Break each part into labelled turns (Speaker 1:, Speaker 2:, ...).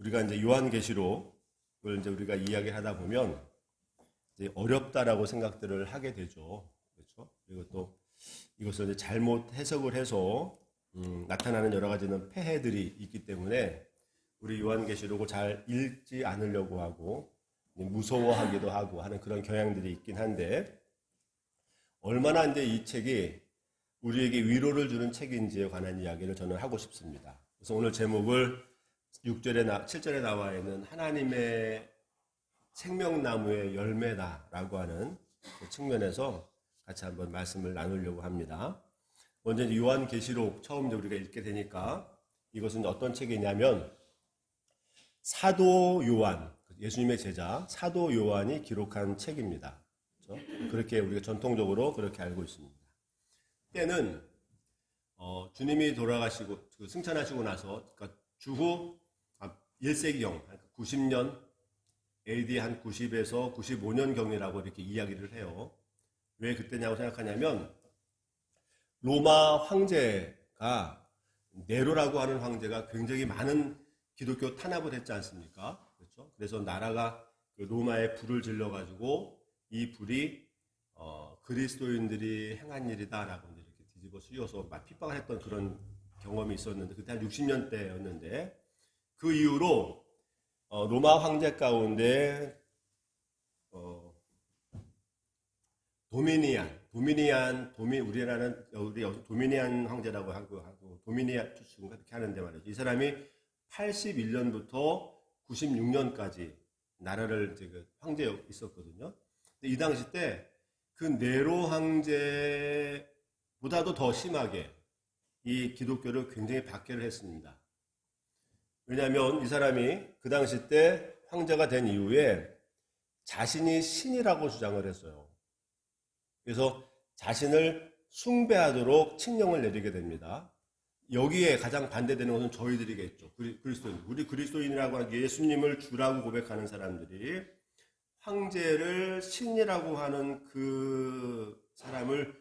Speaker 1: 우리가 이제 요한계시록을 이제 우리가 이야기하다 보면 이제 어렵다라고 생각들을 하게 되죠. 그렇죠? 그리고 또 이것을 이제 잘못 해석을 해서 나타나는 여러 가지는 폐해들이 있기 때문에 우리 요한계시록을 잘 읽지 않으려고 하고 무서워하기도 하고 하는 그런 경향들이 있긴 한데, 얼마나 이제 이 책이 우리에게 위로를 주는 책인지에 관한 이야기를 저는 하고 싶습니다. 그래서 오늘 제목을 7절에 나와 있는 하나님의 생명나무의 열매다라고 하는 그 측면에서 같이 한번 말씀을 나누려고 합니다. 먼저 요한계시록 처음 이제 우리가 읽게 되니까 이것은 어떤 책이냐면 사도 요한, 예수님의 제자 사도 요한이 기록한 책입니다. 그렇죠? 그렇게 우리가 전통적으로 그렇게 알고 있습니다. 때는 주님이 돌아가시고 승천하시고 나서 그러니까 주후 1세기경 90년 AD 한 90에서 95년경이라고 이렇게 이야기를 해요. 왜 그때냐고 생각하냐면 로마 황제가 네로라고 하는 황제가 굉장히 많은 기독교 탄압을 했지 않습니까? 그렇죠? 그래서 나라가 로마에 불을 질러가지고 이 불이 그리스도인들이 행한 일이다라고 이렇게 뒤집어 씌워서 막 핍박을 했던 그런 경험이 있었는데, 그때 한 60년대였는데 그 이후로 로마 황제 가운데 우리나라는 우리 도미니안 황제라고 하고 도미니안 투스인가 그렇게 하는데 말이죠. 이 사람이 81년부터 96년까지 나라를 이제 황제에 있었거든요. 근데 이 당시 때 그 네로 황제보다도 더 심하게 이 기독교를 굉장히 박해를 했습니다. 왜냐하면 이 사람이 그 당시 때 황제가 된 이후에 자신이 신이라고 주장을 했어요. 그래서 자신을 숭배하도록 칙령을 내리게 됩니다. 여기에 가장 반대되는 것은 저희들이겠죠. 그리스도인. 우리 그리스도인이라고 하는 예수님을 주라고 고백하는 사람들이 황제를 신이라고 하는 그 사람을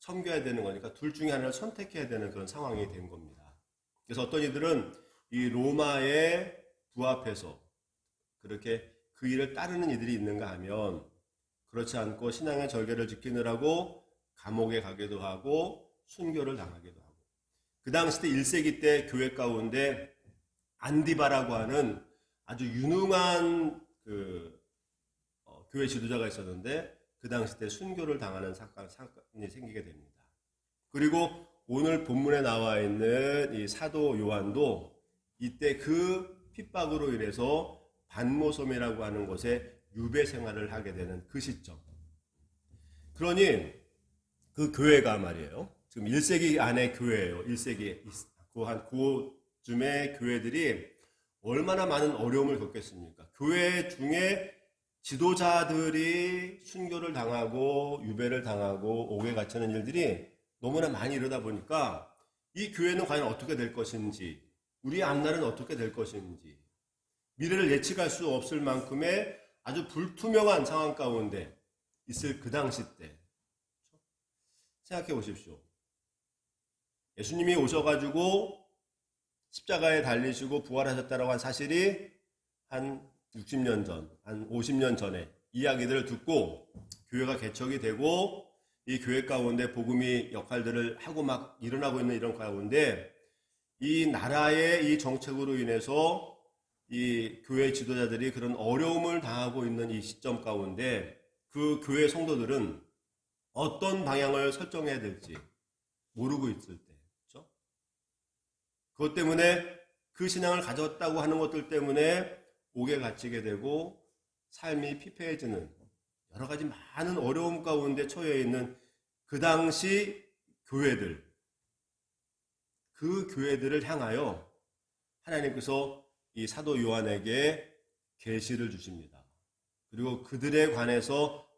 Speaker 1: 섬겨야 되는 거니까 둘 중에 하나를 선택해야 되는 그런 상황이 된 겁니다. 그래서 어떤 이들은 이 로마의 부합해서 그렇게 그 일을 따르는 이들이 있는가 하면, 그렇지 않고 신앙의 절개를 지키느라고 감옥에 가기도 하고 순교를 당하기도 하고. 그 당시 때 1세기 때 교회 가운데 안디바라고 하는 아주 유능한 교회 지도자가 있었는데 그 당시 때 순교를 당하는 사건이 생기게 됩니다. 그리고 오늘 본문에 나와 있는 이 사도 요한도 이때 그 핍박으로 인해서 반모섬이라고 하는 곳에 유배 생활을 하게 되는 그 시점. 그러니 그 교회가 말이에요. 지금 1세기 안에 교회예요. 1세기 한 그쯤의 교회들이 얼마나 많은 어려움을 겪겠습니까? 교회 중에 지도자들이 순교를 당하고 유배를 당하고 옥에 갇히는 일들이 너무나 많이 이러다 보니까 이 교회는 과연 어떻게 될 것인지, 우리 앞날은 어떻게 될 것인지, 미래를 예측할 수 없을 만큼의 아주 불투명한 상황 가운데 있을 그 당시 때 생각해 보십시오. 예수님이 오셔가지고 십자가에 달리시고 부활하셨다라고 한 사실이 한 60년 전, 한 50년 전에 이야기들을 듣고 교회가 개척이 되고 이 교회 가운데 복음이 역할들을 하고 막 일어나고 있는 이런 가운데 이 나라의 이 정책으로 인해서 이 교회 지도자들이 그런 어려움을 당하고 있는 이 시점 가운데 그 교회 성도들은 어떤 방향을 설정해야 될지 모르고 있을 때, 그렇죠? 그것 때문에 그 신앙을 가졌다고 하는 것들 때문에 옥에 갇히게 되고 삶이 피폐해지는 여러 가지 많은 어려움 가운데 처해 있는 그 당시 교회들, 그 교회들을 향하여 하나님께서 이 사도 요한에게 계시를 주십니다. 그리고 그들에 관해서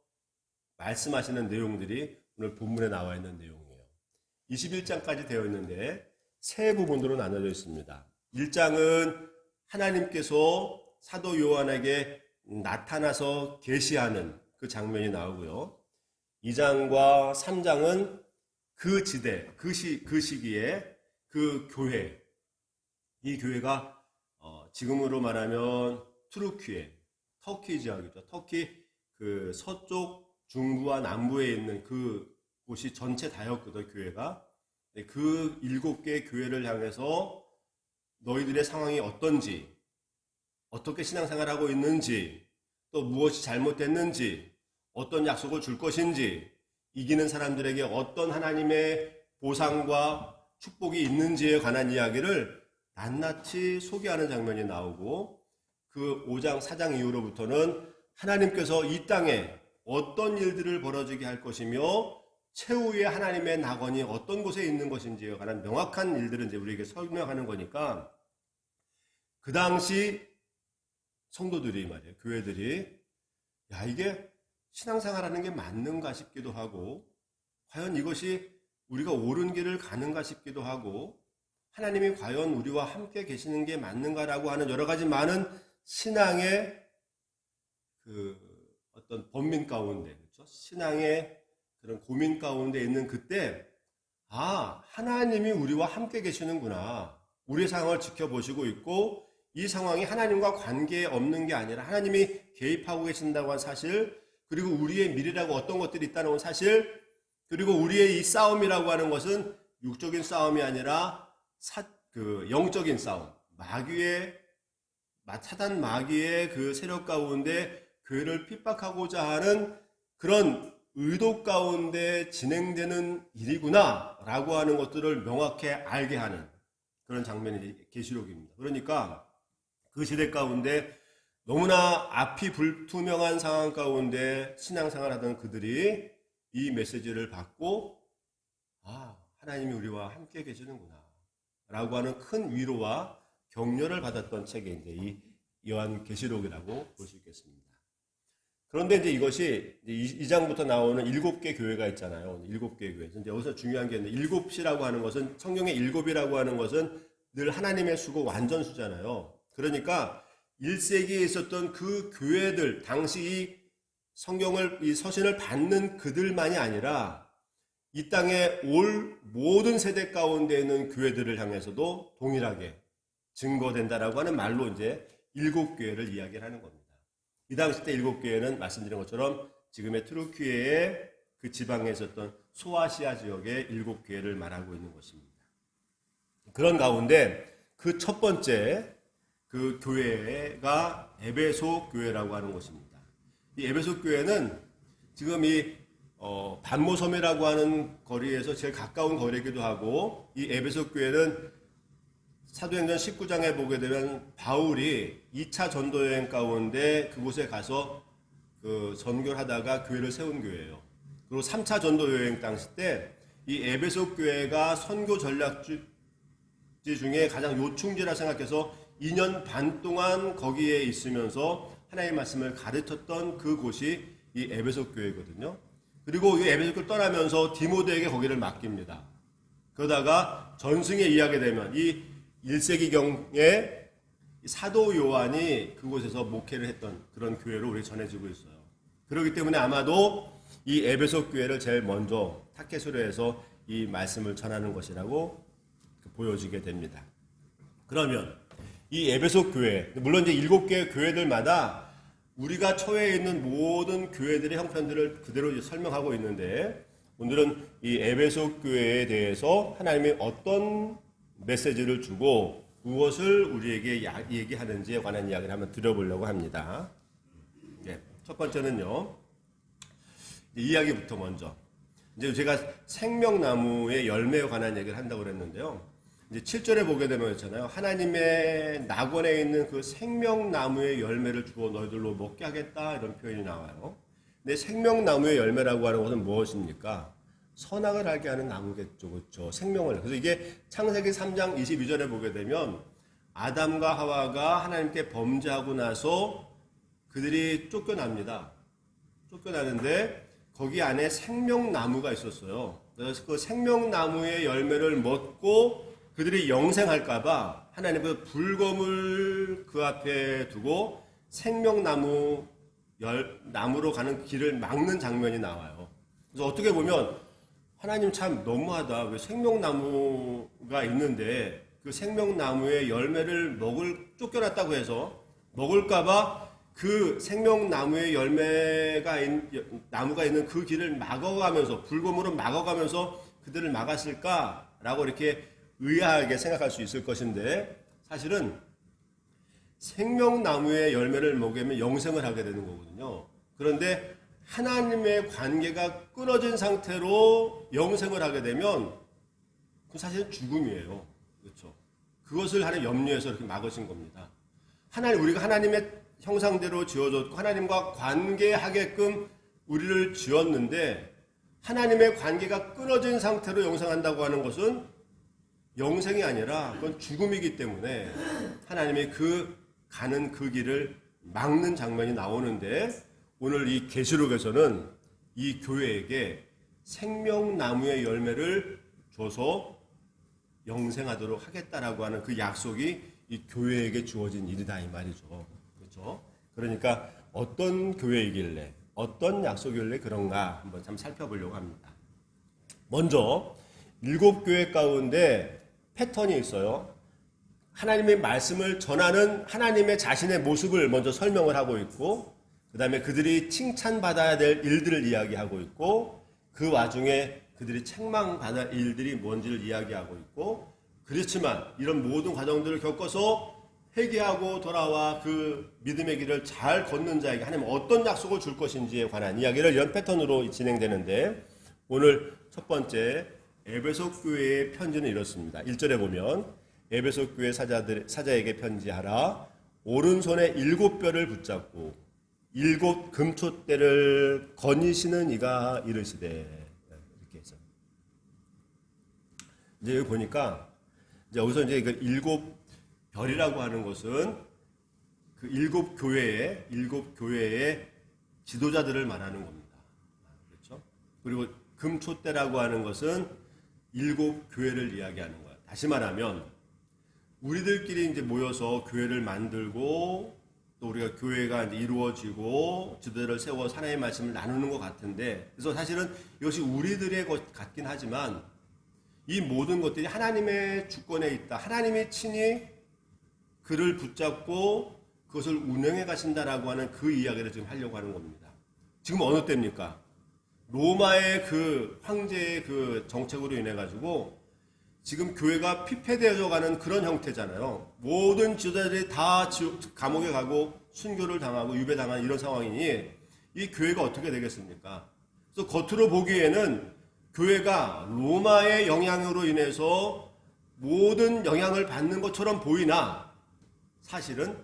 Speaker 1: 말씀하시는 내용들이 오늘 본문에 나와 있는 내용이에요. 21장까지 되어 있는데 세 부분으로 나눠져 있습니다. 1장은 하나님께서 사도 요한에게 나타나서 계시하는 그 장면이 나오고요. 2장과 3장은 그 지대, 그 시기에 그 교회, 이 교회가 지금으로 말하면 투르키에, 터키 지역이죠. 터키 그 서쪽 중부와 남부에 있는 그 곳이 전체 다였거든, 교회가. 그 7개의 교회를 향해서 너희들의 상황이 어떤지, 어떻게 신앙생활하고 있는지, 또 무엇이 잘못됐는지, 어떤 약속을 줄 것인지, 이기는 사람들에게 어떤 하나님의 보상과 축복이 있는지에 관한 이야기를 낱낱이 소개하는 장면이 나오고, 그 5장 4장 이후로부터는 하나님께서 이 땅에 어떤 일들을 벌어지게 할 것이며 최후의 하나님의 낙원이 어떤 곳에 있는 것인지에 관한 명확한 일들을 이제 우리에게 설명하는 거니까, 그 당시 성도들이 말이에요, 교회들이, 야, 이게 신앙생활하는 게 맞는가 싶기도 하고, 과연 이것이 우리가 옳은 길을 가는가 싶기도 하고, 하나님이 과연 우리와 함께 계시는 게 맞는가라고 하는 여러 가지 많은 신앙의 그 어떤 번민 가운데, 그렇죠? 신앙의 그런 고민 가운데 있는 그때, 아, 하나님이 우리와 함께 계시는구나. 우리의 상황을 지켜보시고 있고, 이 상황이 하나님과 관계없는 게 아니라 하나님이 개입하고 계신다고 한 사실, 그리고 우리의 미래라고 어떤 것들이 있다는 사실, 그리고 우리의 이 싸움이라고 하는 것은 육적인 싸움이 아니라 영적인 싸움, 사단 마귀의 그 세력 가운데 교회를 핍박하고자 하는 그런 의도 가운데 진행되는 일이구나 라고 하는 것들을 명확히 알게 하는 그런 장면이 계시록입니다. 그러니까 그 시대 가운데 너무나 앞이 불투명한 상황 가운데 신앙생활하던 그들이 이 메시지를 받고, 아, 하나님이 우리와 함께 계시는구나 라고 하는 큰 위로와 격려를 받았던 책이 이제 이 요한계시록이라고 볼 수 있겠습니다. 그런데 이제 이것이 이 장부터 나오는 7개 교회가 있잖아요. 7개 교회. 이제 여기서 중요한 게 있는데, 7이라고 하는 것은, 성경의 7이라고 하는 것은 늘 하나님의 수고 완전수잖아요. 그러니까 1세기에 있었던 그 교회들, 당시 이 성경을, 이 서신을 받는 그들만이 아니라 이 땅에 올 모든 세대 가운데 있는 교회들을 향해서도 동일하게 증거된다라고 하는 말로 이제 7교회를 이야기를 하는 겁니다. 이 당시 때 7교회는 말씀드린 것처럼 지금의 트루키에의 그 지방에 있었던 소아시아 지역의 7교회를 말하고 있는 것입니다. 그런 가운데 그 첫 번째 그 교회가 에베소 교회라고 하는 것입니다. 이 에베소 교회는 지금 이 반모섬이라고 하는 거리에서 제일 가까운 거리이기도 하고, 이 에베소 교회는 사도행전 19장에 보게 되면 바울이 2차 전도여행 가운데 그곳에 가서 그 전교를 하다가 교회를 세운 교회예요. 그리고 3차 전도여행 당시 때 이 에베소 교회가 선교 전략지 중에 가장 요충지라 생각해서 2년 반 동안 거기에 있으면서 하나님의 말씀을 가르쳤던 그곳이 이 에베소 교회거든요. 그리고 이 에베소 교회를 떠나면서 디모데에게 거기를 맡깁니다. 그러다가 전승에 이하게 되면 이 1세기경에 사도 요한이 그곳에서 목회를 했던 그런 교회로 우리 전해지고 있어요. 그렇기 때문에 아마도 이 에베소 교회를 제일 먼저 타켓으로 해서 이 말씀을 전하는 것이라고 보여지게 됩니다. 그러면 이 에베소 교회, 물론 이제 7개의 교회들마다 우리가 처해 있는 모든 교회들의 형편들을 그대로 설명하고 있는데, 오늘은 이 에베소 교회에 대해서 하나님이 어떤 메시지를 주고 무엇을 우리에게 얘기하는지에 관한 이야기를 한번 드려보려고 합니다. 네, 첫 번째는요, 이야기부터 먼저. 이제 제가 생명나무의 열매에 관한 얘기를 한다고 그랬는데요. 이제 7절에 보게 되면 있잖아요. 하나님의 낙원에 있는 그 생명나무의 열매를 주어 너희들로 먹게 하겠다, 이런 표현이 나와요. 근데 생명나무의 열매라고 하는 것은 무엇입니까? 선악을 알게 하는 나무겠죠. 그렇죠? 생명을. 그래서 이게 창세기 3장 22절에 보게 되면 아담과 하와가 하나님께 범죄하고 나서 그들이 쫓겨납니다. 쫓겨나는데 거기 안에 생명나무가 있었어요. 그래서 그 생명나무의 열매를 먹고 그들이 영생할까봐 하나님은 불검을 그 앞에 두고 생명나무로 가는 길을 막는 장면이 나와요. 그래서 어떻게 보면 하나님 참 너무하다. 왜 생명나무가 있는데 그 생명나무의 열매를 쫓겨났다고 해서 먹을까봐 그 생명나무의 나무가 있는 그 길을 막아가면서, 불곰으로 막아가면서 그들을 막았을까라고 이렇게 의아하게 생각할 수 있을 것인데, 사실은 생명나무의 열매를 먹으면 영생을 하게 되는 거거든요. 그런데 하나님의 관계가 끊어진 상태로 영생을 하게 되면 그 사실은 죽음이에요. 그렇죠? 그것을 하나님 염려해서 이렇게 막으신 겁니다. 우리가 하나님의 형상대로 지어졌고 하나님과 관계하게끔 우리를 지었는데, 하나님의 관계가 끊어진 상태로 영생한다고 하는 것은 영생이 아니라 그건 죽음이기 때문에 하나님의 가는 그 길을 막는 장면이 나오는데, 오늘 이 계시록에서는 이 교회에게 생명나무의 열매를 줘서 영생하도록 하겠다라고 하는 그 약속이 이 교회에게 주어진 일이다 이 말이죠. 그렇죠? 그러니까 어떤 교회이길래, 어떤 약속이길래 그런가 한번 참 살펴보려고 합니다. 먼저 7교회 가운데 패턴이 있어요. 하나님의 말씀을 전하는 하나님의 자신의 모습을 먼저 설명을 하고 있고, 그 다음에 그들이 칭찬받아야 될 일들을 이야기하고 있고, 그 와중에 그들이 책망받을 일들이 뭔지를 이야기하고 있고, 그렇지만 이런 모든 과정들을 겪어서 회개하고 돌아와 그 믿음의 길을 잘 걷는 자에게 하나님 어떤 약속을 줄 것인지에 관한 이야기를 이런 패턴으로 진행되는데, 오늘 첫 번째 에베소 교회의 편지는 이렇습니다. 1절에 보면 에베소 교회 사자에게 편지하라. 오른손에 7뼈를 붙잡고 7 금초대를 거니시는 이가 이르시되, 이렇게 해서 이제 여기 보니까 이제 여기서 이제 그 7별이라고 하는 것은 그 7교회의 지도자들을 말하는 겁니다. 그렇죠? 그리고 금초대라고 하는 것은 7교회를 이야기하는 거예요. 다시 말하면 우리들끼리 이제 모여서 교회를 만들고, 또 우리가 교회가 이제 이루어지고 지도자를 세워 하나님의 말씀을 나누는 것 같은데, 그래서 사실은 이것이 우리들의 것 같긴 하지만 이 모든 것들이 하나님의 주권에 있다. 하나님이 친히 그를 붙잡고 그것을 운영해 가신다라고 하는 그 이야기를 지금 하려고 하는 겁니다. 지금 어느 때입니까? 로마의 그 황제의 그 정책으로 인해 가지고 지금 교회가 피폐되어져 가는 그런 형태잖아요. 모든 지도자들이 다 감옥에 가고 순교를 당하고 유배당하는 이런 상황이니 이 교회가 어떻게 되겠습니까? 그래서 겉으로 보기에는 교회가 로마의 영향으로 인해서 모든 영향을 받는 것처럼 보이나, 사실은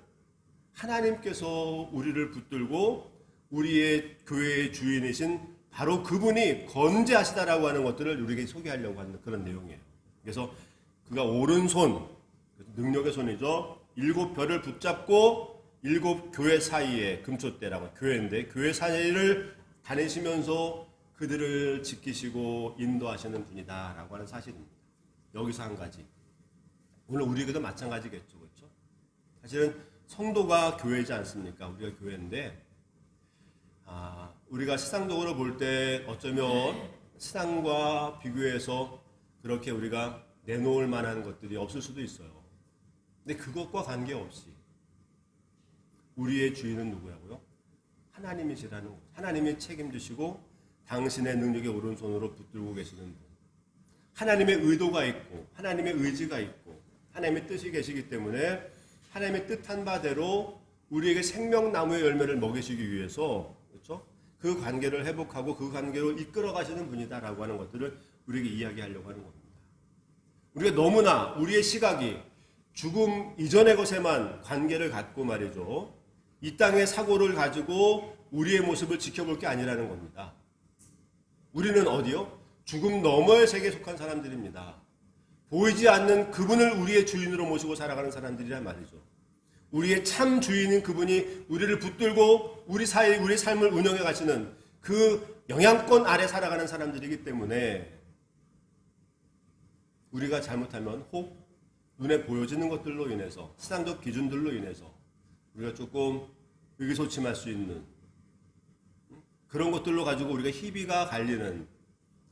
Speaker 1: 하나님께서 우리를 붙들고 우리의 교회의 주인이신 바로 그분이 건재하시다라고 하는 것들을 우리에게 소개하려고 하는 그런 내용이에요. 그래서 그가 오른손, 능력의 손이죠. 7별을 붙잡고 7교회 사이에, 금초대라고 교회인데 교회 사이를 다니시면서 그들을 지키시고 인도하시는 분이다라고 하는 사실입니다. 여기서 한 가지. 오늘 우리에게도 마찬가지겠죠. 그렇죠? 사실은 성도가 교회이지 않습니까? 우리가 교회인데, 우리가 세상적으로 볼 때 어쩌면 세상과 비교해서 그렇게 우리가 내놓을 만한 것들이 없을 수도 있어요. 근데 그것과 관계없이 우리의 주인은 누구라고요? 하나님이시라는 것. 하나님이 책임지시고 당신의 능력의 오른손으로 붙들고 계시는 분. 하나님의 의도가 있고 하나님의 의지가 있고 하나님의 뜻이 계시기 때문에 하나님의 뜻한 바대로 우리에게 생명나무의 열매를 먹이시기 위해서, 그렇죠? 그 관계를 회복하고 그 관계로 이끌어 가시는 분이다라고 하는 것들을 우리에게 이야기하려고 하는 겁니다. 우리가 너무나 우리의 시각이 죽음 이전의 것에만 관계를 갖고 말이죠. 이 땅의 사고를 가지고 우리의 모습을 지켜볼 게 아니라는 겁니다. 우리는 어디요? 죽음 너머의 세계에 속한 사람들입니다. 보이지 않는 그분을 우리의 주인으로 모시고 살아가는 사람들이란 말이죠. 우리의 참 주인인 그분이 우리를 붙들고 우리 삶을 운영해 가시는 그 영향권 아래 살아가는 사람들이기 때문에 우리가 잘못하면 혹 눈에 보여지는 것들로 인해서, 세상적 기준들로 인해서 우리가 조금 의기소침할 수 있는 그런 것들로 가지고 우리가 희비가 갈리는,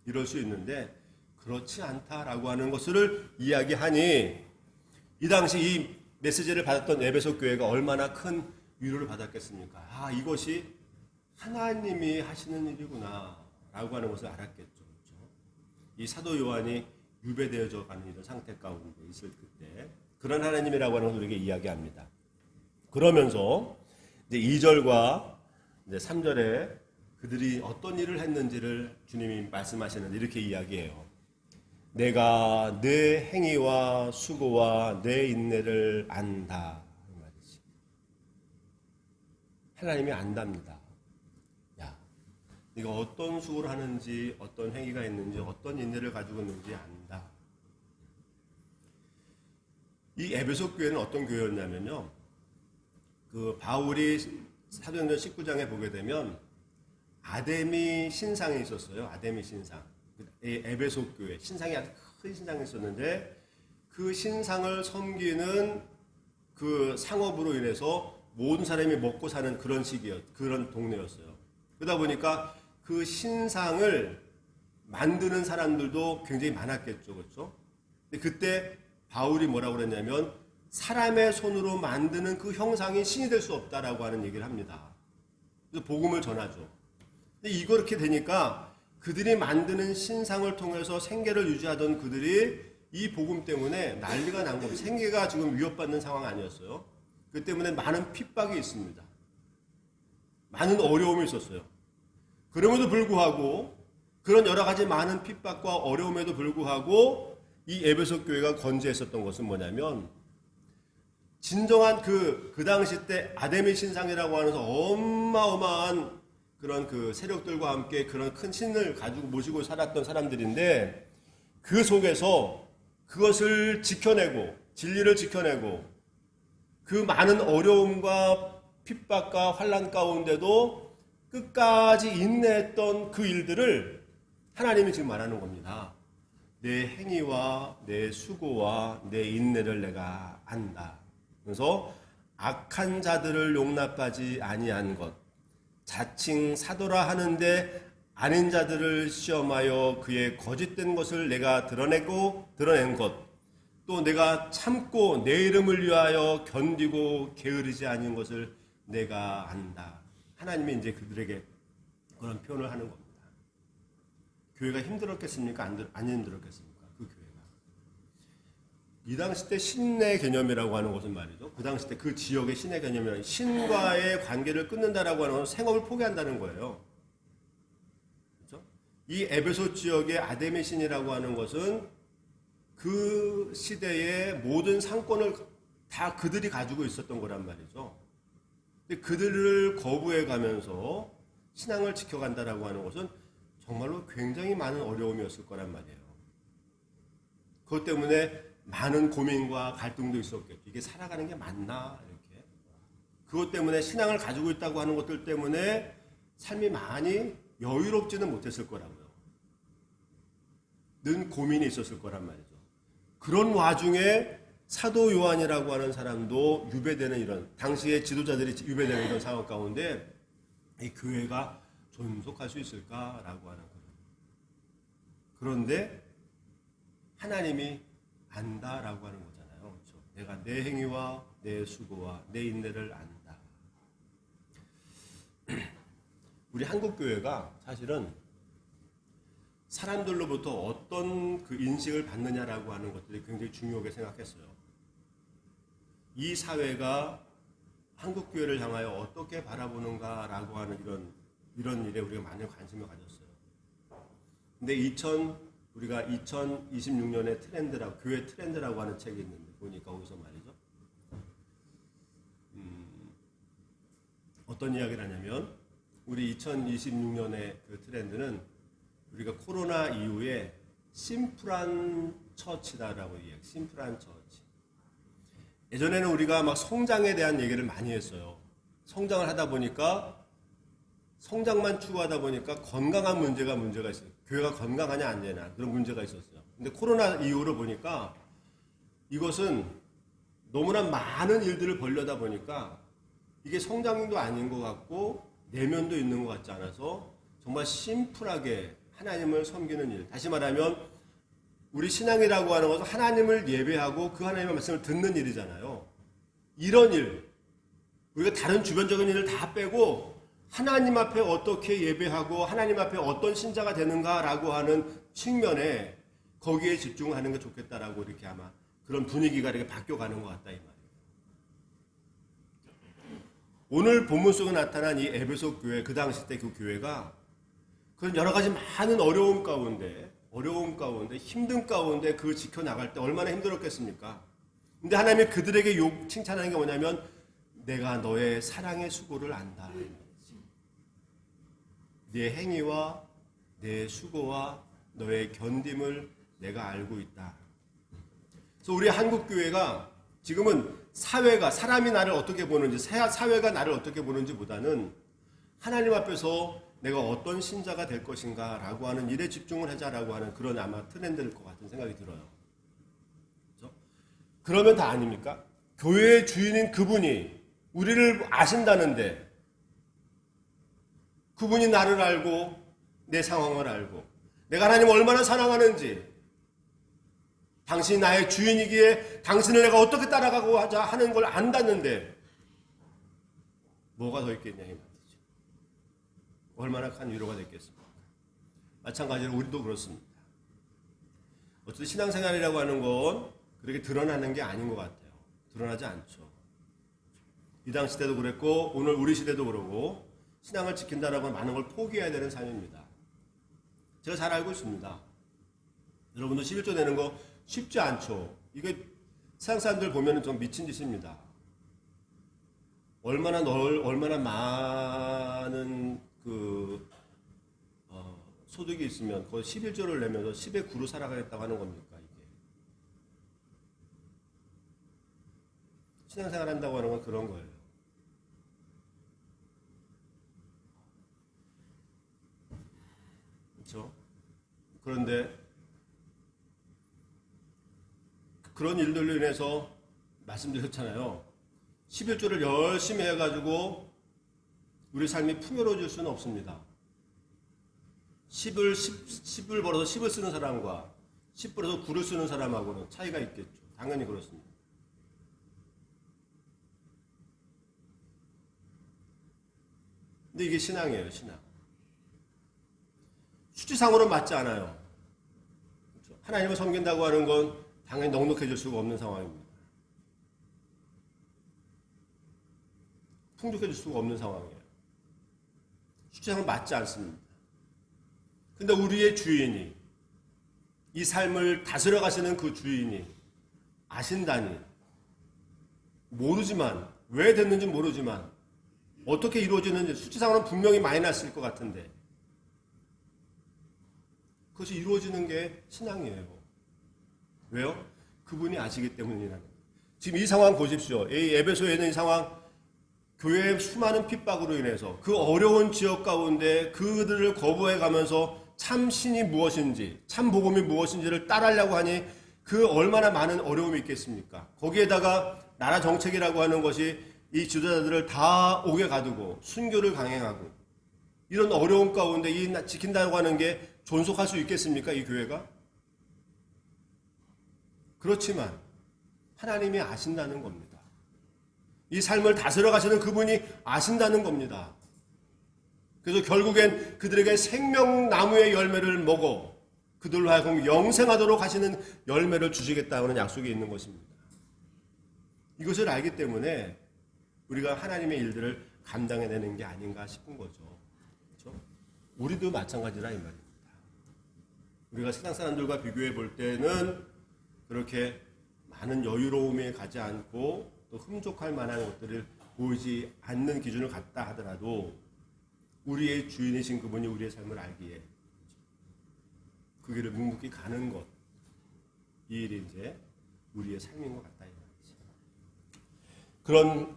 Speaker 1: 이럴 수 있는데 그렇지 않다라고 하는 것을 이야기하니, 이 당시 이 메시지를 받았던 에베소 교회가 얼마나 큰 위로를 받았겠습니까? 아, 이것이 하나님이 하시는 일이구나 라고 하는 것을 알았겠죠. 그렇죠? 이 사도 요한이 유배되어져 가는 이런 상태 가운데 있을 그때 그런 하나님이라고 하는 것을 우리에게 이야기합니다. 그러면서 이제 2절과 이제 3절에 그들이 어떤 일을 했는지를 주님이 말씀하시는데 이렇게 이야기해요. 내가 내 행위와 수고와 내 인내를 안다. 이 말이지. 하나님이 안답니다. 야, 네가 어떤 수고를 하는지, 어떤 행위가 있는지, 어떤 인내를 가지고 있는지 안다. 이 에베소 교회는 어떤 교회였냐면요. 그 바울이 사도행전 19장에 보게 되면 아데미 신상이 있었어요. 아데미 신상. 에베소 교회 신상이 아주 큰 신상이 있었는데 그 신상을 섬기는 그 상업으로 인해서 모든 사람이 먹고 사는 그런 동네였어요. 그러다 보니까 그 신상을 만드는 사람들도 굉장히 많았겠죠, 그렇죠? 근데 그때 바울이 뭐라고 그랬냐면 사람의 손으로 만드는 그 형상이 신이 될 수 없다라고 하는 얘기를 합니다. 그래서 복음을 전하죠. 근데 이렇게 되니까 그들이 만드는 신상을 통해서 생계를 유지하던 그들이 이 복음 때문에 난리가 난 겁니다. 생계가 지금 위협받는 상황 아니었어요. 그 때문에 많은 핍박이 있습니다. 많은 어려움이 있었어요. 그럼에도 불구하고 그런 여러 가지 많은 핍박과 어려움에도 불구하고 이 에베소 교회가 건재했었던 것은 뭐냐면 진정한 그 당시 때 아데미 신상이라고 하면서 어마어마한 그런 그 세력들과 함께 그런 큰 신을 가지고 모시고 살았던 사람들인데 그 속에서 그것을 지켜내고 진리를 지켜내고 그 많은 어려움과 핍박과 환난 가운데도 끝까지 인내했던 그 일들을 하나님이 지금 말하는 겁니다. 내 행위와 내 수고와 내 인내를 내가 안다. 그래서 악한 자들을 용납하지 아니한 것, 자칭 사도라 하는데 아닌 자들을 시험하여 그의 거짓된 것을 내가 드러낸 것, 또 내가 참고 내 이름을 위하여 견디고 게으르지 아닌 것을 내가 안다. 하나님이 이제 그들에게 그런 표현을 하는 겁니다. 교회가 힘들었겠습니까? 안 힘들었겠습니까? 그 교회가. 이 당시 때 신의 개념이라고 하는 것은 말이죠. 그 당시 때 그 지역의 신의 개념이란 신과의 관계를 끊는다라고 하는 것은 생업을 포기한다는 거예요. 그렇죠? 이 에베소 지역의 아데미 신이라고 하는 것은 그 시대의 모든 상권을 다 그들이 가지고 있었던 거란 말이죠. 근데 그들을 거부해 가면서 신앙을 지켜간다라고 하는 것은 정말로 굉장히 많은 어려움이었을 거란 말이에요. 그것 때문에 많은 고민과 갈등도 있었겠죠. 이게 살아가는 게 맞나? 이렇게. 그것 때문에 신앙을 가지고 있다고 하는 것들 때문에 삶이 많이 여유롭지는 못했을 거라고요. 늘 고민이 있었을 거란 말이죠. 그런 와중에 사도 요한이라고 하는 사람도 유배되는 이런, 당시의 지도자들이 유배되는 이런 상황 가운데 이 교회가 존속할 수 있을까라고 하는 거예요. 그런데 하나님이 안다라고 하는 거잖아요. 그렇죠? 내가 내 행위와 내 수고와 내 인내를 안다. 우리 한국 교회가 사실은 사람들로부터 어떤 그 인식을 받느냐라고 하는 것들이 굉장히 중요하게 생각했어요. 이 사회가 한국 교회를 향하여 어떻게 바라보는가라고 하는 이런 일에 우리가 많은 관심을 가졌어요. 근데 우리가 2026년의 트렌드라고, 교회 트렌드라고 하는 책이 있는데 보니까 거기서 말이죠. 어떤 이야기를 하냐면 우리 2026년의 그 트렌드는 우리가 코로나 이후에 심플한 처치다라고 얘기해요. 심플한 처치. 예전에는 우리가 막 성장에 대한 얘기를 많이 했어요. 성장을 하다 보니까 성장만 추구하다 보니까 건강한 문제가 있어요. 교회가 건강하냐 안 되냐 그런 문제가 있었어요. 근데 코로나 이후로 보니까 이것은 너무나 많은 일들을 벌려다 보니까 이게 성장도 아닌 것 같고 내면도 있는 것 같지 않아서 정말 심플하게 하나님을 섬기는 일. 다시 말하면 우리 신앙이라고 하는 것은 하나님을 예배하고 그 하나님의 말씀을 듣는 일이잖아요. 이런 일, 우리가 다른 주변적인 일을 다 빼고 하나님 앞에 어떻게 예배하고 하나님 앞에 어떤 신자가 되는가라고 하는 측면에 거기에 집중하는 게 좋겠다라고 이렇게 아마 그런 분위기가 이렇게 바뀌어가는 것 같다 이 말이에요. 오늘 본문 속에 나타난 이 에베소 교회, 그 당시 때 그 교회가 그런 여러 가지 많은 어려움 가운데 힘든 가운데 그 지켜나갈 때 얼마나 힘들었겠습니까? 근데 하나님이 그들에게 칭찬하는 게 뭐냐면 내가 너의 사랑의 수고를 안다. 네 행위와 내 수고와 너의 견딤을 내가 알고 있다. 그래서 우리 한국 교회가 지금은 사회가 사람이 나를 어떻게 보는지 사회가 나를 어떻게 보는지보다는 하나님 앞에서 내가 어떤 신자가 될 것인가 라고 하는 일에 집중을 하자라고 하는 그런 아마 트렌드일 것 같은 생각이 들어요. 그렇죠? 그러면 다 아닙니까? 교회의 주인인 그분이 우리를 아신다는데 그분이 나를 알고 내 상황을 알고 내가 하나님을 얼마나 사랑하는지 당신이 나의 주인이기에 당신을 내가 어떻게 따라가고 하자 하는 걸 안다는데 뭐가 더 있겠냐 이 말이죠. 얼마나 큰 위로가 됐겠습니까? 마찬가지로 우리도 그렇습니다. 어쨌든 신앙생활이라고 하는 건 그렇게 드러나는 게 아닌 것 같아요. 드러나지 않죠. 이 당시 때도 그랬고 오늘 우리 시대도 그러고 신앙을 지킨다라고 하면 많은 걸 포기해야 되는 삶입니다. 제가 잘 알고 있습니다. 여러분도 11조 내는 거 쉽지 않죠. 이게 세상 사람들 보면 좀 미친 짓입니다. 얼마나 많은 소득이 있으면 거의 11조를 내면서 10의 9로 살아가겠다고 하는 겁니까, 이게. 신앙생활 한다고 하는 건 그런 거예요. 그렇죠? 그런데 그런 일들로 인해서 말씀드렸잖아요. 11조를 열심히 해가지고 우리 삶이 풍요로워질 수는 없습니다. 10을 벌어서 10을 쓰는 사람과 10 벌어서 9를 쓰는 사람하고는 차이가 있겠죠. 당연히 그렇습니다. 근데 이게 신앙이에요, 신앙. 수치상으로 맞지 않아요. 그렇죠? 하나님을 섬긴다고 하는 건 당연히 넉넉해질 수가 없는 상황입니다. 풍족해질 수가 없는 상황이에요. 수치상은 맞지 않습니다. 근데 우리의 주인이, 이 삶을 다스려 가시는 그 주인이 아신다니, 모르지만, 왜 됐는지 모르지만, 어떻게 이루어지는지, 수치상으로는 분명히 많이 났을 것 같은데, 그것이 이루어지는 게 신앙이에요. 왜요? 그분이 아시기 때문이라는 거예요. 지금 이 상황 보십시오. 이 에베소에 있는 이 상황, 교회의 수많은 핍박으로 인해서 그 어려운 지역 가운데 그들을 거부해 가면서 참 신이 무엇인지, 참 복음이 무엇인지를 따르려고 하니 그 얼마나 많은 어려움이 있겠습니까? 거기에다가 나라 정책이라고 하는 것이 이 지도자들을 다 옥에 가두고 순교를 강행하고 이런 어려움 가운데 이 지킨다고 하는 게 존속할 수 있겠습니까? 이 교회가? 그렇지만 하나님이 아신다는 겁니다. 이 삶을 다스려 가시는 그분이 아신다는 겁니다. 그래서 결국엔 그들에게 생명나무의 열매를 먹어 그들로 하여금 영생하도록 하시는 열매를 주시겠다는 약속이 있는 것입니다. 이것을 알기 때문에 우리가 하나님의 일들을 감당해내는 게 아닌가 싶은 거죠. 그렇죠? 우리도 마찬가지라 이 말입니다. 우리가 세상 사람들과 비교해 볼 때는 그렇게 많은 여유로움에 가지 않고 또 흠족할 만한 것들을 보이지 않는 기준을 갖다 하더라도 우리의 주인이신 그분이 우리의 삶을 알기에 그 길을 묵묵히 가는 것, 이 일이 이제 우리의 삶인 것 같다. 그런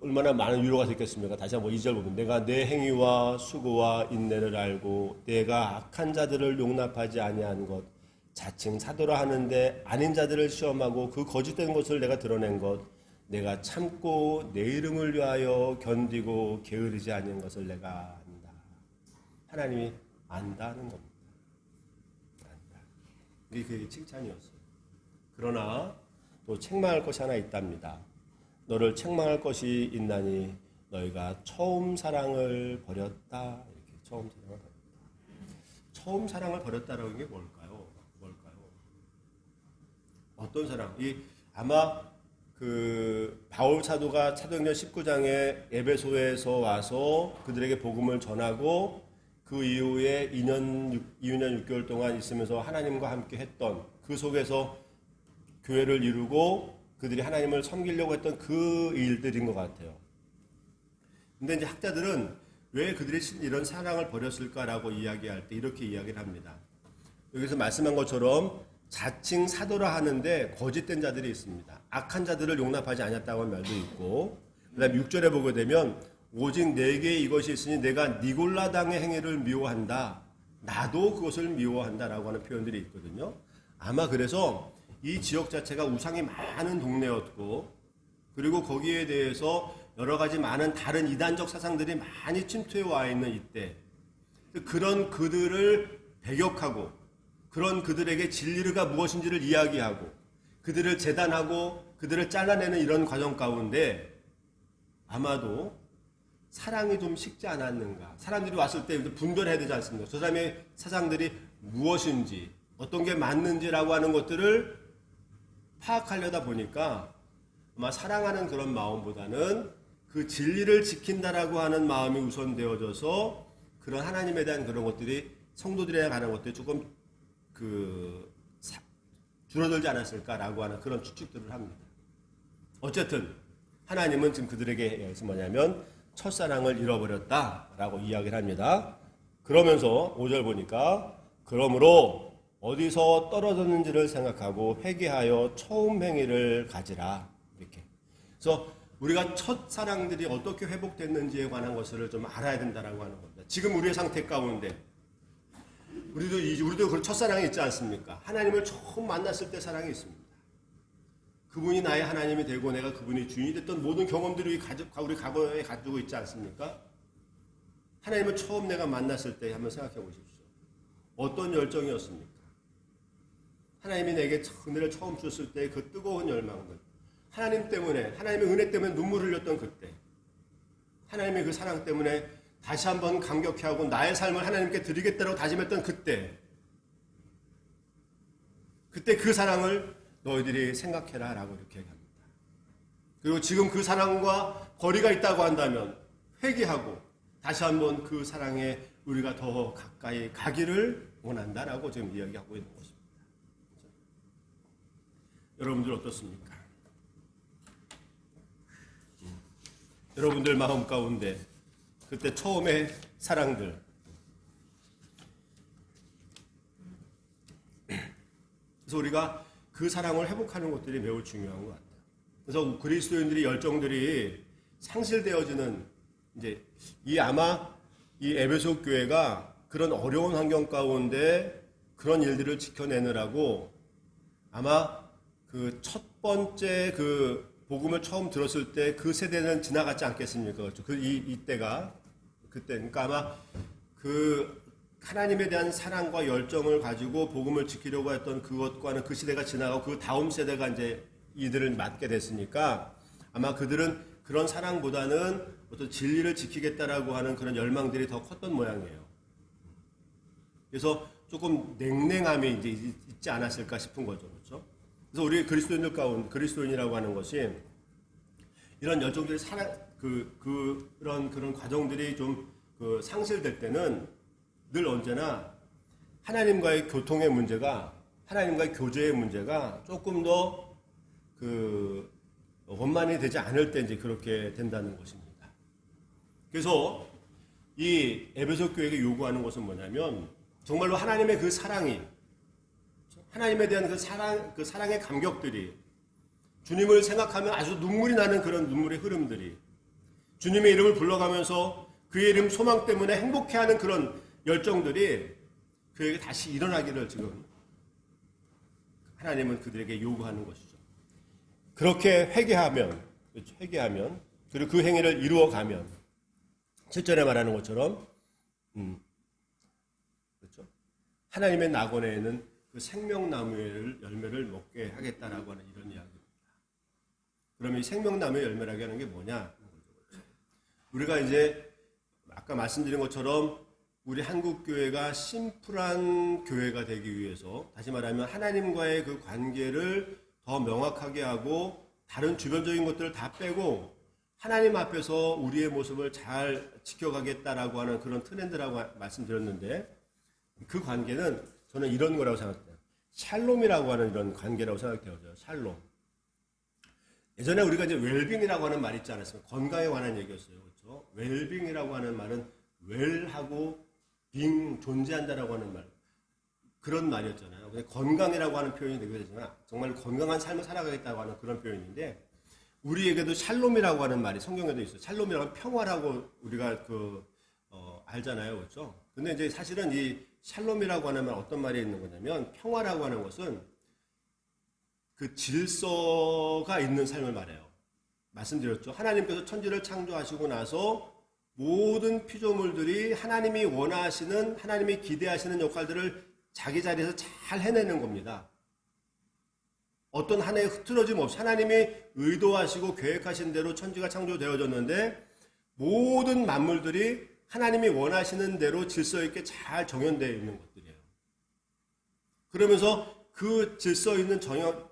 Speaker 1: 얼마나 많은 위로가 됐겠습니까? 다시 한번 2절 보면 내가 내 행위와 수고와 인내를 알고 내가 악한 자들을 용납하지 아니한 것 자칭 사도라 하는데 아닌 자들을 시험하고 그 거짓된 것을 내가 드러낸 것 내가 참고 내 이름을 위하여 견디고 게으르지 아니한 것을 내가 안다. 하나님이 안다는 겁니다. 안다. 이게 그게 칭찬이었어요. 그러나 또 책망할 것이 하나 있답니다. 너를 책망할 것이 있나니 너희가 처음 사랑을 버렸다. 이렇게 처음 사랑을 버렸다. 처음 사랑을 버렸다라는 게 뭘까요? 어떤 사랑? 아마 그 바울 사도가 사도행전 19장에 에베소에서 와서 그들에게 복음을 전하고 그 이후에 2년 6개월 동안 있으면서 하나님과 함께 했던 그 속에서 교회를 이루고 그들이 하나님을 섬기려고 했던 그 일들인 것 같아요. 근데 이제 학자들은 왜 그들이 이런 사랑을 버렸을까라고 이야기할 때 이렇게 이야기를 합니다. 여기서 말씀한 것처럼 자칭 사도라 하는데 거짓된 자들이 있습니다. 악한 자들을 용납하지 않았다고 하는 말도 있고, 그 다음 6절에 보게 되면 오직 내게 이것이 있으니 내가 니골라당의 행위를 미워한다. 나도 그것을 미워한다라고 하는 표현들이 있거든요. 아마 그래서 이 지역 자체가 우상이 많은 동네였고, 그리고 거기에 대해서 여러 가지 많은 다른 이단적 사상들이 많이 침투해 와 있는 이때, 그런 그들을 배격하고 그런 그들에게 진리가 무엇인지를 이야기하고 그들을 재단하고 그들을 잘라내는 이런 과정 가운데 아마도 사랑이 좀 식지 않았는가. 사람들이 왔을 때 분별해야 되지 않습니까? 저 사람의 사상들이 무엇인지 어떤 게 맞는지라고 하는 것들을 파악하려다 보니까 아마 사랑하는 그런 마음보다는 그 진리를 지킨다라고 하는 마음이 우선되어져서 그런 하나님에 대한 그런 것들이 성도들에 관한 것들이 조금 줄어들지 않았을까라고 하는 그런 추측들을 합니다. 어쨌든 하나님은 지금 그들에게 뭐냐면 첫사랑을 잃어버렸다라고 이야기를 합니다. 그러면서 5절 보니까 그러므로 어디서 떨어졌는지를 생각하고 회개하여 처음 행위를 가지라. 이렇게. 그래서 우리가 첫사랑들이 어떻게 회복됐는지에 관한 것을 좀 알아야 된다라고 하는 겁니다. 지금 우리의 상태 가운데 우리도 그런 첫사랑이 있지 않습니까? 하나님을 처음 만났을 때 사랑이 있습니다. 그분이 나의 하나님이 되고 내가 그분이 주인이 됐던 모든 경험들이 우리 과거에 가지고 있지 않습니까? 하나님을 처음 내가 만났을 때 한번 생각해 보십시오. 어떤 열정이었습니까? 하나님이 내게 은혜를 처음 주셨을 때 그 뜨거운 열망들, 하나님 때문에, 하나님의 은혜 때문에 눈물을 흘렸던 그때, 하나님의 그 사랑 때문에 다시 한번 감격해 하고 나의 삶을 하나님께 드리겠다고 다짐했던 그때 그 사랑을 너희들이 생각해라 라고 이렇게 얘기합니다. 그리고 지금 그 사랑과 거리가 있다고 한다면 회개하고 다시 한번 그 사랑에 우리가 더 가까이 가기를 원한다라고 지금 이야기하고 있는 것입니다. 여러분들 어떻습니까? 여러분들 마음 가운데 그때 처음의 사랑들, 그래서 우리가 그 사랑을 회복하는 것들이 매우 중요한 것 같아요. 그래서 그리스도인들의 열정들이 상실되어지는 이제 아마 이 에베소 교회가 그런 어려운 환경 가운데 그런 일들을 지켜내느라고 아마 그 첫 번째 그 복음을 처음 들었을 때 그 세대는 지나갔지 않겠습니까? 이때가 그때 그러니까 아마 그 하나님에 대한 사랑과 열정을 가지고 복음을 지키려고 했던 그것과는 그 시대가 지나가고 그 다음 세대가 이제 이들을 맡게 됐으니까 아마 그들은 그런 사랑보다는 어떤 진리를 지키겠다라고 하는 그런 열망들이 더 컸던 모양이에요. 그래서 조금 냉랭함이 이제 있지 않았을까 싶은 거죠, 그렇죠? 그래서 우리 그리스도인들 가운데 그리스도인이라고 하는 것이 이런 열정들이 그런 과정들이 좀 상실될 때는 늘 언제나 하나님과의 교통의 문제가 하나님과의 교제의 문제가 조금 더 원만히 되지 않을 때 이제 그렇게 된다는 것입니다. 그래서 이 에베소 교회에게 요구하는 것은 뭐냐면 정말로 하나님의 그 사랑이 하나님에 대한 그 사랑의 감격들이 주님을 생각하면 아주 눈물이 나는 그런 눈물의 흐름들이 주님의 이름을 불러가면서 그의 이름 소망 때문에 행복해하는 그런 열정들이 그에게 다시 일어나기를 지금 하나님은 그들에게 요구하는 것이죠. 그렇게 회개하면 그리고 그 행위를 이루어가면 7절에 말하는 것처럼 그렇죠? 하나님의 낙원에는 그 생명나무의 열매를 먹게 하겠다라고 하는 이런 이야기입니다. 그러면 이 생명나무의 열매라고 하는 게 뭐냐? 우리가 이제 아까 말씀드린 것처럼 우리 한국교회가 심플한 교회가 되기 위해서, 다시 말하면 하나님과의 그 관계를 더 명확하게 하고 다른 주변적인 것들을 다 빼고 하나님 앞에서 우리의 모습을 잘 지켜가겠다라고 하는 그런 트렌드라고 말씀드렸는데, 그 관계는 저는 이런 거라고 생각해요. 샬롬이라고 하는 이런 관계라고 생각해요. 샬롬. 예전에 우리가 이제 웰빙이라고 하는 말이 있지 않았습니까? 건강에 관한 얘기였어요. 그렇죠? 웰빙이라고 하는 말은 웰하고 빙, 존재한다라고 하는 말. 그런 말이었잖아요. 근데 건강이라고 하는 표현이 되게 되지만 정말 건강한 삶을 살아가겠다고 하는 그런 표현인데, 우리에게도 샬롬이라고 하는 말이 성경에도 있어요. 샬롬이라고 하면 평화라고 우리가 알잖아요. 그렇죠? 근데 이제 사실은 이 샬롬이라고 하는 말 어떤 말이 있는 거냐면, 평화라고 하는 것은 그 질서가 있는 삶을 말해요. 말씀드렸죠. 하나님께서 천지를 창조하시고 나서 모든 피조물들이 하나님이 원하시는, 하나님이 기대하시는 역할들을 자기 자리에서 잘 해내는 겁니다. 어떤 하나의 흐트러짐 없이 하나님이 의도하시고 계획하신 대로 천지가 창조되어졌는데, 모든 만물들이 하나님이 원하시는 대로 질서 있게 잘 정연되어 있는 것들이에요. 그러면서 그 질서 있는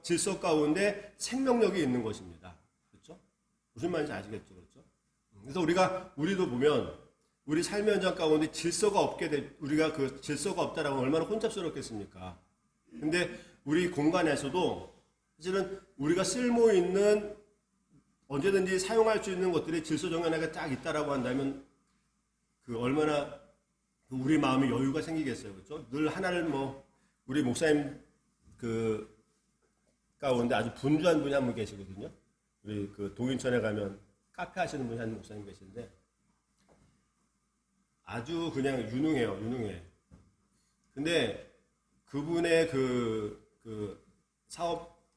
Speaker 1: 질서 가운데 생명력이 있는 것입니다. 그렇죠? 무슨 말인지 아시겠죠? 그렇죠? 그래서 우리도 보면 우리 삶의 현장 가운데 질서가 우리가 그 질서가 없다라고 하면 얼마나 혼잡스럽겠습니까? 근데 우리 공간에서도 사실은 우리가 쓸모 있는, 언제든지 사용할 수 있는 것들이 질서 정연하게 딱 있다라고 한다면 그 얼마나 우리 마음에 여유가 생기겠어요. 그렇죠? 늘 하나를 우리 목사님 그 가운데 아주 분주한 분이 한 분 계시거든요. 우리 그 동인천에 가면 카페 하시는 분이 한 목사님 계신데 아주 그냥 유능해. 근데 그분의 그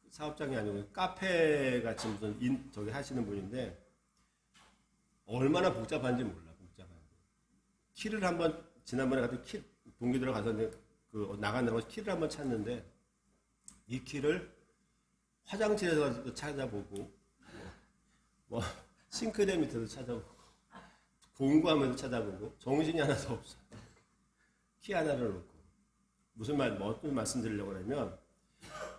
Speaker 1: 사업장이 아니고 카페 같이 무슨 저기 하시는 분인데 얼마나 복잡한지 몰라. 키를 한번 지난번에 같은 동기들하고 가서 나간다고 키를 한번 찾는데, 이 키를 화장실에서 찾아보고 싱크대 밑에서 찾아보고 공구하면서 찾아보고 정신이 하나도 없어. 키 하나를 놓고 어떤 말씀 드리려고 하냐면,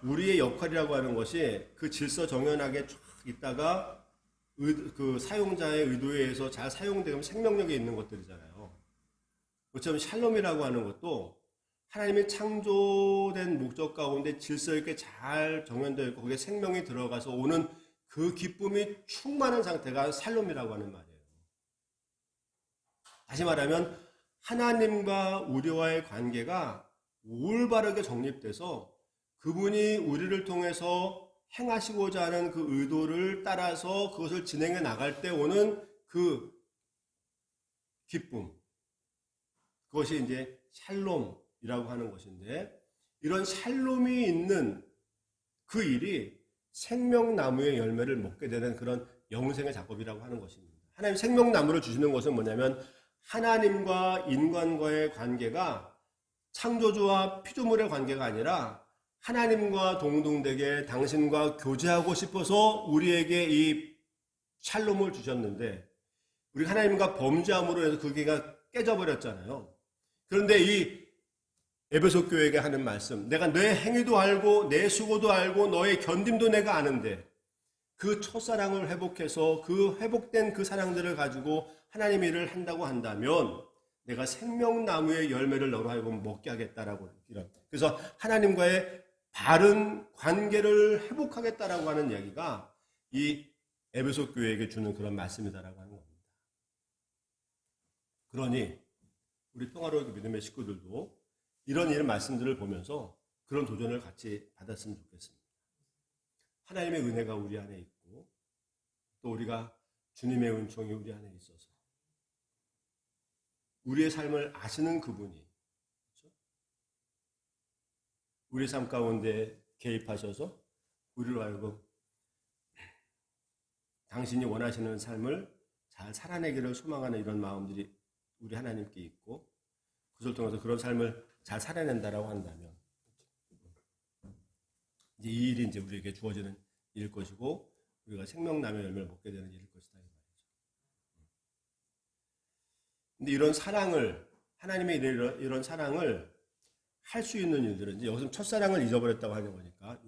Speaker 1: 우리의 역할이라고 하는 것이 그 질서 정연하게 쫙 있다가 그 사용자의 의도에 의해서 잘 사용되면 생명력이 있는 것들이잖아요. 그처럼 샬롬이라고 하는 것도 하나님의 창조된 목적 가운데 질서 있게 잘 정연되어 있고 거기에 생명이 들어가서 오는 그 기쁨이 충만한 상태가 샬롬이라고 하는 말이에요. 다시 말하면 하나님과 우리와의 관계가 올바르게 정립돼서 그분이 우리를 통해서 행하시고자 하는 그 의도를 따라서 그것을 진행해 나갈 때 오는 그 기쁨, 그것이 이제 샬롬이라고 하는 것인데, 이런 샬롬이 있는 그 일이 생명나무의 열매를 먹게 되는 그런 영생의 작업이라고 하는 것입니다. 하나님 생명나무를 주시는 것은 뭐냐면, 하나님과 인간과의 관계가 창조주와 피조물의 관계가 아니라 하나님과 동등되게 당신과 교제하고 싶어서 우리에게 이 샬롬을 주셨는데, 우리 하나님과 범죄함으로 해서 그게가 깨져버렸잖아요. 그런데 이 에베소 교회에게 하는 말씀, 내가 내 행위도 알고 내 수고도 알고 너의 견딤도 내가 아는데, 그 첫사랑을 회복해서 그 회복된 그 사랑들을 가지고 하나님의 일을 한다고 한다면 내가 생명나무의 열매를 너로 하여금 먹게 하겠다라고. 그래서 하나님과의 바른 관계를 회복하겠다라고 하는 이야기가 이 에베소 교회에게 주는 그런 말씀이다라고 하는 겁니다. 그러니 우리 평화로운 믿음의 식구들도 이런 말씀들을 보면서 그런 도전을 같이 받았으면 좋겠습니다. 하나님의 은혜가 우리 안에 있고 또 우리가 주님의 은총이 우리 안에 있어서 우리의 삶을 아시는 그분이, 그렇죠? 우리 삶 가운데 개입하셔서 우리로 하여금 당신이 원하시는 삶을 잘 살아내기를 소망하는 이런 마음들이 우리 하나님께 있고, 그것을 통해서 그런 삶을 잘 살아낸다라고 한다면 이제 이 일이 이제 우리에게 주어지는 일일 것이고 우리가 생명나무의 열매를 먹게 되는 일일 것이다 이 말이죠. 근데 이런 사랑을 하나님의 이런 사랑을 할 수 있는 일들은 이제 여기서 첫사랑을 잊어버렸다고 하는 거니까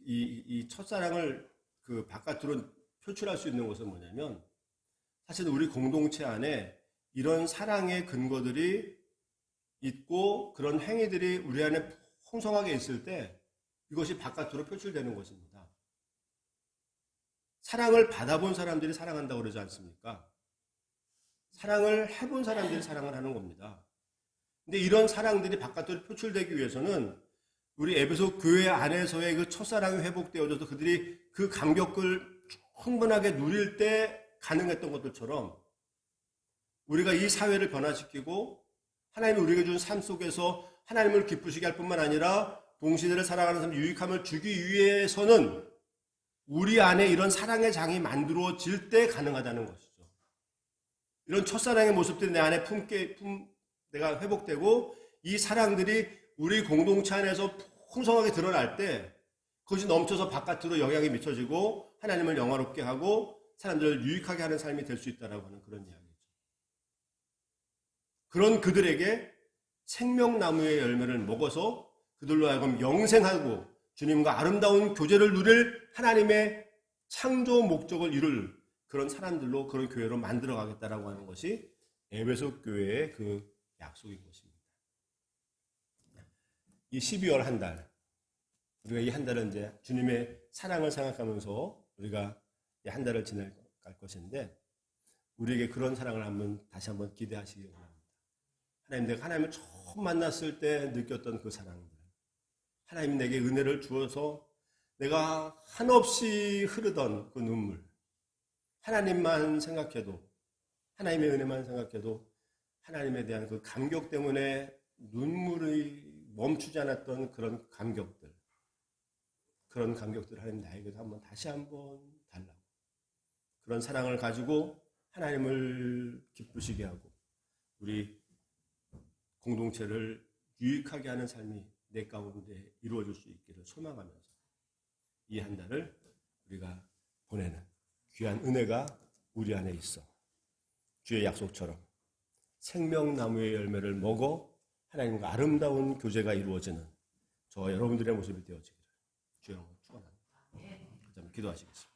Speaker 1: 이 첫사랑을 그 바깥으로 표출할 수 있는 것은 뭐냐면 사실 우리 공동체 안에 이런 사랑의 근거들이 있고 그런 행위들이 우리 안에 풍성하게 있을 때 이것이 바깥으로 표출되는 것입니다. 사랑을 받아본 사람들이 사랑한다고 그러지 않습니까? 사랑을 해본 사람들이 사랑을 하는 겁니다. 근데 이런 사랑들이 바깥으로 표출되기 위해서는 우리 에베소 교회 안에서의 그 첫사랑이 회복되어져서 그들이 그 감격을 충분하게 누릴 때 가능했던 것들처럼 우리가 이 사회를 변화시키고 하나님이 우리에게 준 삶 속에서 하나님을 기쁘시게 할 뿐만 아니라 동시대를 살아가는 사람 유익함을 주기 위해서는 우리 안에 이런 사랑의 장이 만들어질 때 가능하다는 것이죠. 이런 첫사랑의 모습들이 내 안에 내가 회복되고 이 사랑들이 우리 공동체 안에서 풍성하게 드러날 때 그것이 넘쳐서 바깥으로 영향이 미쳐지고 하나님을 영화롭게 하고 사람들을 유익하게 하는 삶이 될 수 있다라고 하는 그런 이야기죠. 그런 그들에게 생명나무의 열매를 먹어서 그들로 하여금 영생하고 주님과 아름다운 교제를 누릴 하나님의 창조 목적을 이룰 그런 사람들로 그런 교회로 만들어 가겠다라고 하는 것이 에베소 교회의 그 약속인 것입니다. 이 12월 한 달, 우리가 이 한 달은 이제 주님의 사랑을 생각하면서 우리가 이 한 달을 지낼 것인데 우리에게 그런 사랑을 다시 한번 기대하시기 바랍니다. 하나님, 내가 하나님을 처음 만났을 때 느꼈던 그 사랑들, 하나님 내게 은혜를 주어서 내가 한없이 흐르던 그 눈물, 하나님만 생각해도, 하나님의 은혜만 생각해도 하나님에 대한 그 감격 때문에 눈물이 멈추지 않았던 그런 감격들, 그런 감격들을 하나님 나에게도 다시 한번 달라고, 그런 사랑을 가지고 하나님을 기쁘시게 하고 우리 공동체를 유익하게 하는 삶이 내 가운데 이루어질 수 있기를 소망하면서 이 한 달을 우리가 보내는 귀한 은혜가 우리 안에 있어 주의 약속처럼 생명나무의 열매를 먹어 하나님과 아름다운 교제가 이루어지는 저와 여러분들의 모습이 되어지기를 주의 이름으로 축원합니다. 기도하시겠습니다.